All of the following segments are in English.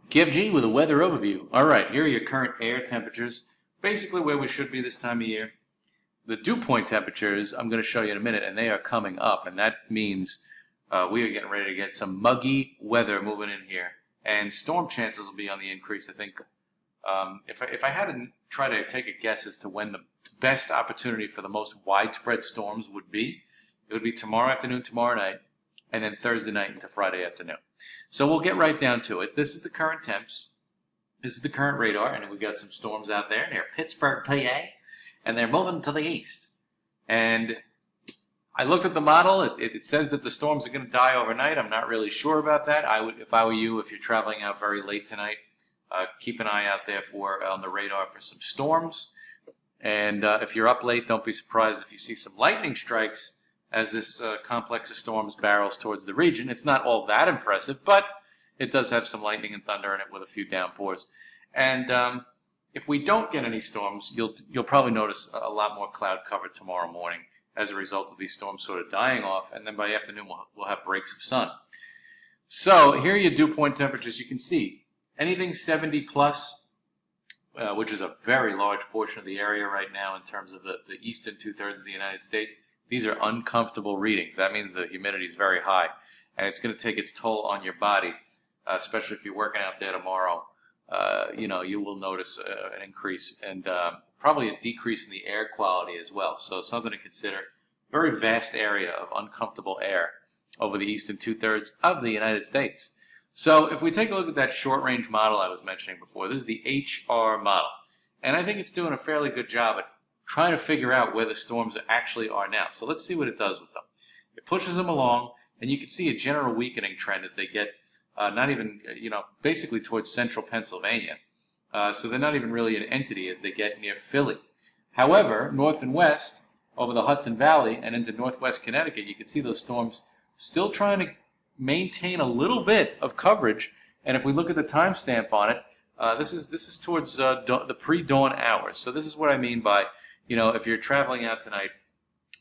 KFG with a weather overview. All right, here are your current air temperatures, basically where we should be this time of year. The dew point temperatures I'm going to show you in a minute, and they are coming up, and that means we are getting ready to get some muggy weather moving in here, and storm chances will be on the increase. I think if I had to try to take a guess as to when the best opportunity for the most widespread storms would be, it would be tomorrow afternoon, tomorrow night, and then Thursday night into Friday afternoon. So we'll get right down to it. This is the current temps. This is the current radar, and we've got some storms out there near Pittsburgh, PA, and they're moving to the east. And I looked at the model. It says that the storms are going to die overnight. I'm not really sure about that. If I were you, if you're traveling out very late tonight, keep an eye out there on the radar for some storms. And if you're up late, don't be surprised if you see some lightning strikes as this complex of storms barrels towards the region. It's not all that impressive, but it does have some lightning and thunder in it with a few downpours. And if we don't get any storms, you'll probably notice a lot more cloud cover tomorrow morning as a result of these storms sort of dying off, and then by afternoon we'll have breaks of sun. So here are your dew point temperatures. You can see anything 70 plus, which is a very large portion of the area right now in terms of the eastern two-thirds of the United States. These are uncomfortable readings. That means the humidity is very high, and it's going to take its toll on your body, especially if you're working out there tomorrow. You will notice an increase and probably a decrease in the air quality as well. So something to consider. Very vast area of uncomfortable air over the eastern two-thirds of the United States. So if we take a look at that short-range model I was mentioning before, this is the HR model. And I think it's doing a fairly good job at trying to figure out where the storms actually are now. So let's see what it does with them. It pushes them along, and you can see a general weakening trend as they get basically towards central Pennsylvania. So they're not even really an entity as they get near Philly. However, north and west, over the Hudson Valley and into northwest Connecticut, you can see those storms still trying to maintain a little bit of coverage. And if we look at the timestamp on it, this is towards the pre-dawn hours. So this is what I mean by, if you're traveling out tonight,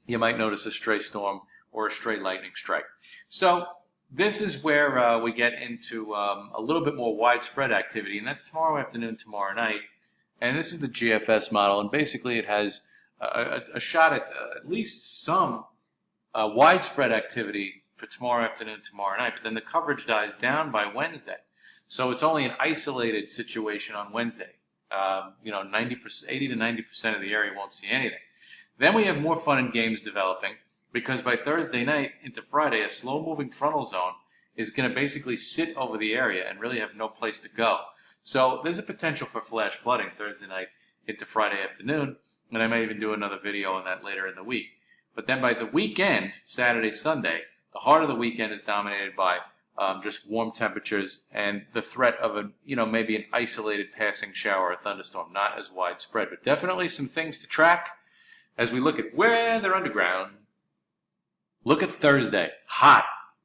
you might notice a stray storm or a stray lightning strike. So this is where we get into a little bit more widespread activity, and that's tomorrow afternoon, tomorrow night. And this is the GFS model, and basically it has a shot at least some widespread activity for tomorrow afternoon, tomorrow night, but then the coverage dies down by Wednesday. So it's only an isolated situation on Wednesday. 80 to 90% of the area won't see anything. Then we have more fun and games developing, because by Thursday night into Friday, a slow-moving frontal zone is going to basically sit over the area and really have no place to go. So there's a potential for flash flooding Thursday night into Friday afternoon, and I may even do another video on that later in the week. But then by the weekend, Saturday, Sunday, the heart of the weekend is dominated by just warm temperatures and the threat of maybe an isolated passing shower or thunderstorm, not as widespread, but definitely some things to track as we look at Weather Underground. Look at Thursday. Hot.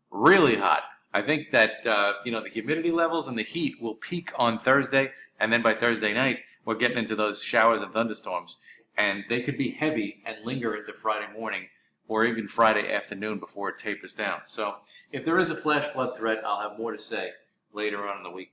Really hot. I think that, the humidity levels and the heat will peak on Thursday, and then by Thursday night, we're getting into those showers and thunderstorms, and they could be heavy and linger into Friday morning or even Friday afternoon before it tapers down. So if there is a flash flood threat, I'll have more to say later on in the week.